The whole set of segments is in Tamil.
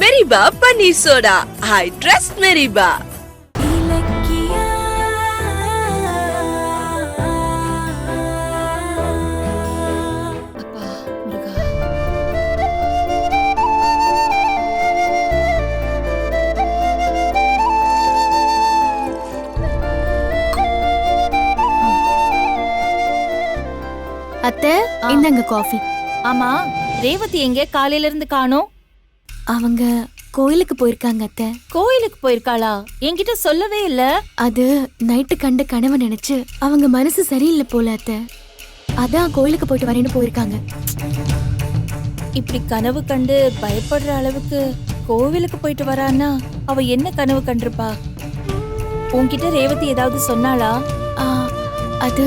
மெரிபா பன்னீர் சோடா. I trust மெரிபா. அத்தை, இந்தாங்க காஃபி. ஆமா, ரேவதி எங்க காலையில இருந்து காணோம்? அவங்க கோயிலுக்கு போயிருக்காங்க அத்தை. கோயிலுக்கு போயிருக்காளா? என்கிட்ட சொல்லவே இல்ல. அது நைட்டு கண்ட கனவு நினைச்சு அவங்க மனசு சரியில்லை போல அத்தை. அதான் கோயிலுக்கு போயிட்டு வரேன்னு போயிருக்காங்க. இப்படி கனவு கண்டு பயப்படுற அளவுக்கு கோவிலுக்கு போயிட்டு வரான்னா அவ என்ன கனவு கண்டிருப்பா? உன்கிட்ட ரேவதி ஏதாவது சொன்னாளா? ஆ, அது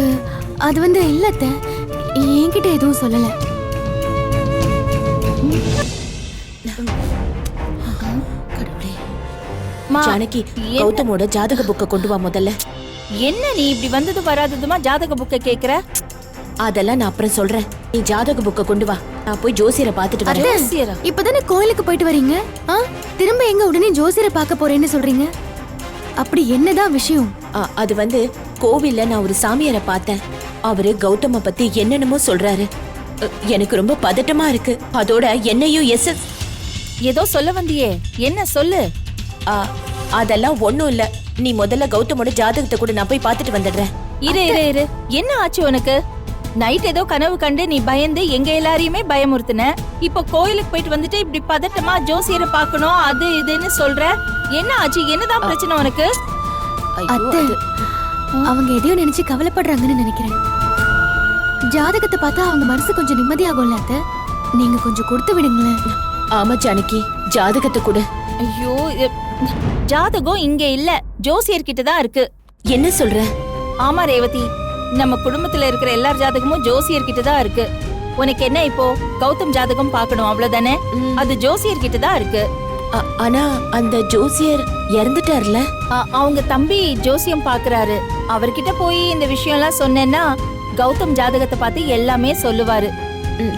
அது வந்து இல்ல அத்தை, என்கிட்ட எதுவும் சொல்லல. ஜானகி, கௌதமோட ஜாதக புக்க கொண்டு வா முதல்ல. என்ன நீ இப்படி வந்தது வராததுமா ஜாதக புக்க கேக்குற? அதெல்லாம் நான் அப்புறம் சொல்றேன். நீ ஜாதக புக்க கொண்டு வா, நான் போய் ஜோசியரை பாத்துட்டு வரேன். ஜோசியரா? இப்பதானே கோயிலுக்கு போயிட்டு வரீங்க, திரும்ப எங்க உடனே ஜோசியரை பார்க்க போறேன்னு சொல்றீங்க? அப்படி என்னதான் விஷயம்? அது வந்து கோவில்ல நான் ஒரு சாமியாரை பார்த்தேன். அவரு கௌதம பத்தி என்னென்னமோ சொல்றாரு. எனக்கு ரொம்ப பதட்டமா இருக்கு. அதோட என்னையும் ஏதோ சொல்ல வந்தியே, என்ன சொல்லு? அதெல்லாம் ஒண்ணும் இல்ல. நீ முதல்ல கௌதமோட ஜாதகத்தை கூட நான் போய் பாத்துட்டு வந்துடுறேன். இரு, என்ன ஆச்சு உனக்கு? நைட் ஏதோ கனவு கண்டு நீ பயந்து எங்க எல்லாரையுமே பயமுறுத்தின. இப்ப கோயிலுக்கு போயிட்டு வந்துட்டு இப்படி பதட்டமா ஜோசியரை பார்க்கணும் அது இதுன்னு சொல்ற. என்ன ஆச்சு? என்னதான் பிரச்சனை உனக்கு? அத்தை, அவங்க எதையோ நினைச்சு கவலைப்படுறாங்கன்னு நினைக்கிறேன். ஜாதகத்தை பார்த்தா அவங்க மனசு கொஞ்சம் நிம்மதியாகும்ல அத்தை. நீங்க கொஞ்சம் கொடுத்து விடுங்களேன். ஆமா ஜானகி, ஜாதகத்தை கூட. ஐயோ, ஜாதகம் இங்க இல்ல, ஜோசியர்கிட்ட தான் இருக்கு. என்ன சொல்ற? ஆமா ரேவதி, நம்ம குடும்பத்துல இருக்கிற எல்லார் ஜாதகமும் ஜோசியர்கிட்ட தான் இருக்கு. உனக்கு என்ன இப்போ கௌதம் ஜாதகம் பார்க்கணும் அவ்வளவுதானே? அது ஜோசியர்கிட்ட தான் இருக்கு. ஆனா அந்த ஜோசியர் இறந்துட்டார்ல. அவங்க தம்பி ஜோசியம் பாக்குறாரு. அவர்கிட்ட போய் இந்த விஷயம் எல்லாம் சொன்னேன்னா கௌதம் ஜாதகத்தை பார்த்து எல்லாமே சொல்லுவாரு.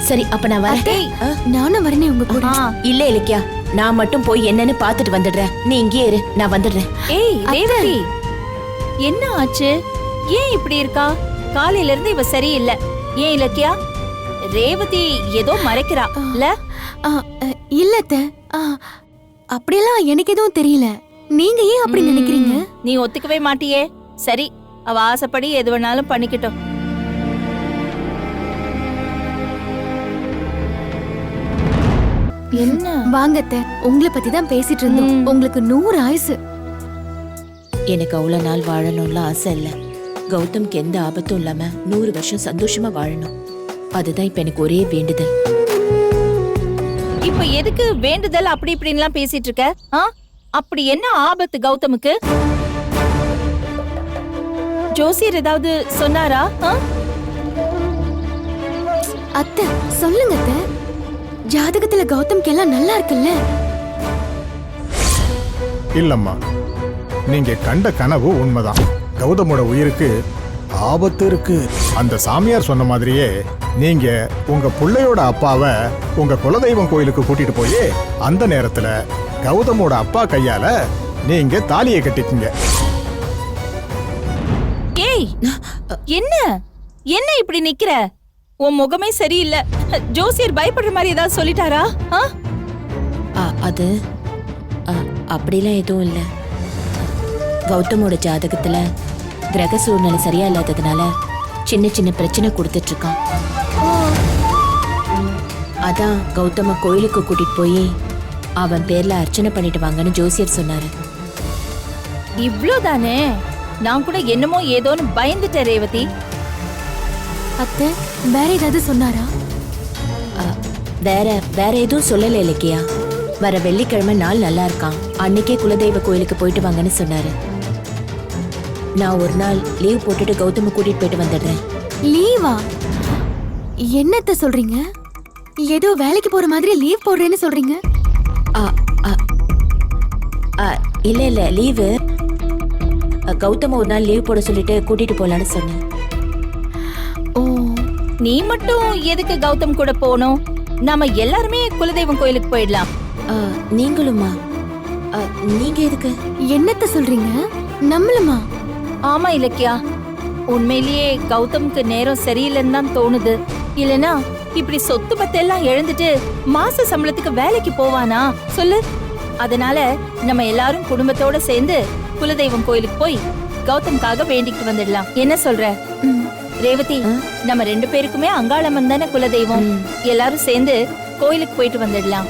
சரி, அப்ப நான் வரேன். நானும் வரேனே உங்க கூட. இல்ல இலக்கியா, நான் மட்டும் போய் என்னன்னு பாத்துட்டு வந்துடுறேன். நீ இங்கே இரு, நான் வந்துடுறேன். ஏய் ரேவதி, என்ன ஆச்சு? ஏன் இப்படி இருக்கா? காலையில இருந்து இவ சரியில்லை. ஏன் இலக்கியா? ரேவதி ஏதோ மறைக்கிறா இல்ல? இல்ல அத்தை, அப்படியெல்லாம் எனக்கு எதுவும் தெரியல. நீங்க ஏன் அப்படி நினைக்கிறீங்க? நீ ஒத்துக்கவே மாட்டியே. சரி, அவ ஆசைப்படி எது வேணாலும் பண்ணிக்கிட்டோம். என்ன? வாங்க அத்தை, உங்களை பத்தி தான் பேசிட்டு இருந்தோம். உங்களுக்கு 100 ஆயுசு. எனக்கு அவ்வளவு நாள் வாழணும்ல ஆசை இல்ல. கௌதம்க்கு எந்த ஆபத்தும் இல்லாம 100 வருஷம் சந்தோஷமா வாழணும். அதுதான் இப்ப எனக்கு ஒரே வேண்டுதல். இப்ப எதுக்கு வேண்டுதல் அப்படி இப்படின்லாம் பேசிட்டு இருக்க? அப்படி என்ன ஆபத்து கௌதமுக்கு? ஜோசியர் ஏதாவது சொன்னாரா? அத்தை சொல்லுங்க அத்தை, ஜாதகத்துல கௌதம்க்கு எல்லாம் நல்லா இருக்குல்ல? இல்லம்மா, நீங்க கண்ட கனவு உண்மைதான். கௌதமோட உயிருக்கு ஆபத்து இருக்கு. அந்த சாமியார் சொன்ன மாதிரியே நீங்க உங்க பிள்ளையோட அப்பாவை உங்க குலதெய்வம் கோயிலுக்கு கூட்டிட்டு போய் அந்த நேரத்துல கௌதமோட அப்பா கையால நீங்க தாலியை கட்டிக்கீங்க. ஏய், என்ன என்ன இப்படி நிக்கிற? உன் முகமே சரியில்லை. ஜோசியர் பயப்படுற மாதிரி ஏதாவது சொல்லிட்டாரா? அது அப்படிலாம் எதுவும் இல்ல. கௌதமோட ஜாதகத்துல கிரக சூழ்நிலை சரியா இல்லாததுனால சின்ன சின்ன பிரச்சனை கொடுத்துட்டு இருக்கான். அதான் கௌதம கோயிலுக்கு கூட்டிட்டு போய் அவன் பேர்ல அர்ச்சனை பண்ணிட்டு வாங்கன்னு ஜோசியர் சொன்னாரு. இவ்ளோதானே? நான் கூட என்னமோ ஏதோன்னு பயந்துட்டேன் ரேவதி. அத்தை, வேற ஏதாவது சொன்னாரா? வேற எதுவும் சொல்லல இலக்கியா. வர வெள்ளிக்கிழமை நாள் நல்லா இருக்கான், அன்னைக்கே குலதெய்வ கோயிலுக்கு போயிட்டு வாங்கன்னு சொன்னாரு. நான் ஒரு நாள் லீவ் போட்டுட்டு கௌதம கூட்டிட்டு போயிட்டு வந்துடுறேன். லீவா? என்னத்த சொல்றீங்க? ஏதோ வேலைக்கு போற மாதிரி லீவ் போடுறேன்னு சொல்றீங்க? இல்ல லீவு. கௌதம ஒரு நாள் லீவ் போட சொல்லிட்டு கூட்டிட்டு போலான்னு சொன்னேன். ஓ, நீ மட்டும் எதுக்கு கௌதம் கூட போனோம்? நாம எல்லாருமே குலதெய்வம் கோயிலுக்கு போயிடலாம். நீங்களுமா? நீங்க எதுக்கு? என்னத்த சொல்றீங்க? நம்மளுமா? ஆமா இலக்கியா, உண்மையிலேயே கௌதம்க்கு நேரம் சரியில்லைன்னு தான் தோணுது. இல்லனா இப்படி சொத்து பத்தெல்லாம் இழந்துட்டு மாச சம்பளத்துக்கு வேலைக்கு போவானா சொல்லு? அதனால நம்ம எல்லாரும் குடும்பத்தோட சேர்ந்து குலதெய்வம் கோயிலுக்கு போய் கௌதம்காக வேண்டிக்கிட்டு வந்துடலாம். என்ன சொல்ற ரேவதி? நம்ம 2 பேருக்குமே அங்காளம்மன் தானே குலதெய்வம். எல்லாரும் சேர்ந்து கோயிலுக்கு போயிட்டு வந்துடலாம்.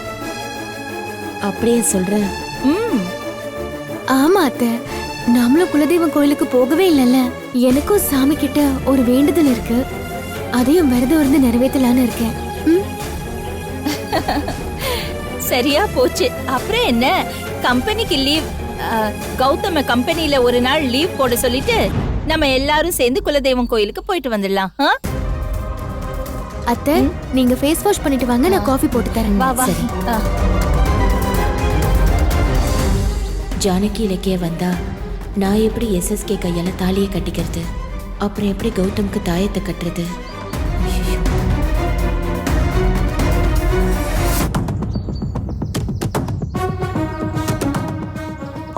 அப்படியே சொல்றேன். ஆமா அத்தை, நாமளும் குலதெய்வம் கோயிலுக்கு போகவே இல்லைல்ல. எனக்கும் சாமி கிட்ட ஒரு வேண்டுதல் இருக்கு, அதையும் விரதம் இருந்து நிறைவேற்றலான்னு இருக்கேன். சரியா போச்சு. அப்புறம் என்ன, கம்பெனிக்கு லீவ், கௌதம கம்பெனில ஒரு நாள் லீவ் போட சொல்லிட்டு நம்ம எல்லாரும் சேர்ந்து குலதெய்வம் கோயிலுக்கு போயிட்டு வந்துடலாம். அத்தை, நீங்க ஃபேஸ் வாஷ் பண்ணிட்டு வாங்க, நான் காஃபி போட்டு தரேன். வா வா. ஜானகி இலக்கிய வந்தா நான் எப்படி எஸ்எஸ்கே கையால தாலியை கட்டிக்கிறது? அப்புறம் எப்படி கௌதம்க்கு தாயத்தை கட்டுறது?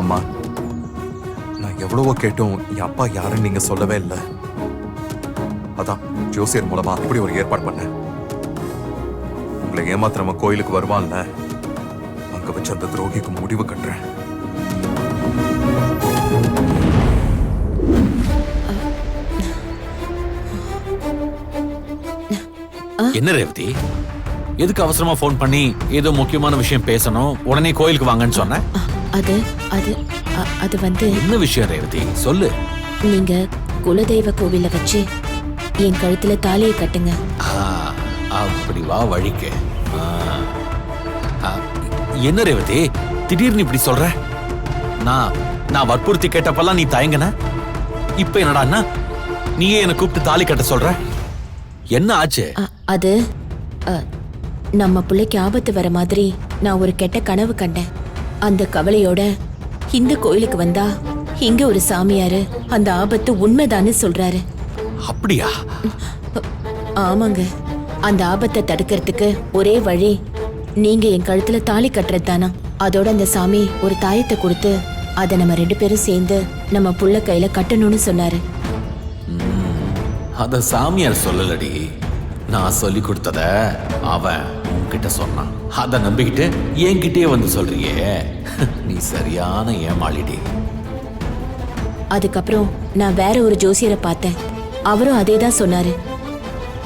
அம்மா, நான் எவ்வளவோ கேட்டும் என் அப்பா யாருன்னு நீங்க சொல்லவே இல்லை. அதான் ஜோசியர் மூலமா இப்படி ஒரு ஏற்பாடு பண்ணேன். உங்களை ஏமாத்திரமா கோயிலுக்கு வருவான்ல, அங்க வச்சு அந்த துரோகிக்கு முடிவு கட்டுறேன். என்ன ரேவதி, எதுக்கு அவசரமா போன் பண்ணி ஏதோ முக்கியமான விஷயம் பேசணும், உடனே கோயிலுக்கு வாங்கன்னு சொன்ன? அது அது அது வந்து என்ன விஷயம் ரேவதி, சொல்லு. நீங்க குலதெய்வ கோவில வச்சு என் கழுத்துல தாலியை கட்டுங்க. அப்படி வா வழிக்கு. என்ன ரேவதி திடீர்னு இப்படி சொல்ற? நான் வற்புறுத்தி கேட்டப்பெல்லாம் நீ தயங்கன, இப்ப என்னடா நீயே என்ன கூப்பிட்டு தாலி கட்ட சொல்ற? என்ன ஆச்சு? அது நம்ம பிள்ளைக்கு ஆபத்து வர மாதிரி நான் ஒரு கெட்ட கனவு கண்டேன். அந்த கவலையோட இந்த கோயிலுக்கு வந்தா இங்க ஒரு சாமியாரு அந்த ஆபத்து உண்மைதான்னு சொல்றாரு. அப்படியா? ஆமாங்க. அந்த ஆபத்தை தடுக்கிறதுக்கு ஒரே வழி நீங்க என் கழுத்துல தாலி கட்டுறது தானா. அதோட அந்த சாமி ஒரு தாயத்தை கொடுத்து அதை நம்ம 2 பேரும் சேர்ந்து நம்ம புள்ள கையில கட்டணும்னு சொன்னாரு. அத சாமியார் சொல்லலடி, நான் சொல்லி கொடுத்தத அவன் உன்கிட்ட சொன்னான். அத நம்பிக்கிட்டு என்கிட்டயே வந்து சொல்றியே, நீ சரியான ஏமாளிடி. அதுக்கப்புறம் நான் வேற ஒரு ஜோசியரை பார்த்தேன், அவரும் அதே தான் சொன்னாரு.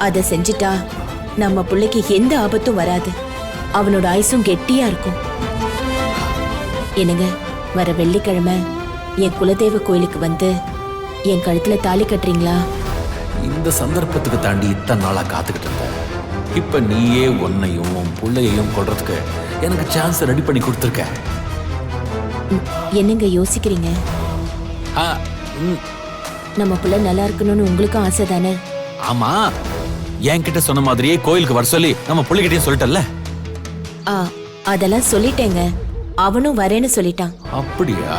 அதை செஞ்சிட்டா நம்ம பிள்ளைக்கு எந்த ஆபத்தும் வராது, அவனோட ஆயுசும் கெட்டியா இருக்கும். என்னங்க, வர வெள்ளிக்கிழமை என் குலதெய்வ கோயிலுக்கு வந்து என் கழுத்துல தாலி கட்டுறீங்களா? இந்த சந்தர்ப்பத்துக்கு தாண்டி இத்தனை நாளா காத்துக்கிட்டு இருந்த, இப்ப நீயே உன்னையும் பிள்ளையையும் கொள்றதுக்கு எனக்கு சான்ஸ் ரெடி பண்ணி கொடுத்துருக்க. என்னங்க யோசிக்கிறீங்க? நம்ம பிள்ளை நல்லா இருக்கணும்னு உங்களுக்கும் ஆசை தானே? ஆமா, என்கிட்ட சொன்ன மாதிரியே கோயிலுக்கு வர சொல்லி நம்ம பிள்ளைகிட்டயும் சொல்லிட்டல்ல. அதெல்லாம் சொல்லிட்டேங்க, அவனும் வரேன்னு சொல்லிட்டான். அப்படியா?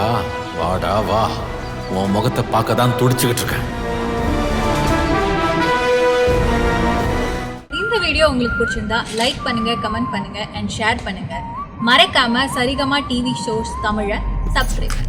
வாடா வா, உன் முகத்தை பார்க்க தான் துடிச்சுக்கிட்டு இருக்கேன். இந்த வீடியோ உங்களுக்கு பிடிச்சிருந்தா லைக் பண்ணுங்க, கமெண்ட் பண்ணுங்க அண்ட் ஷேர் பண்ணுங்க. மறக்காம சரிகமா டிவி ஷோஸ் தமிழை சப்ஸ்கிரைப் பண்ணுங்க.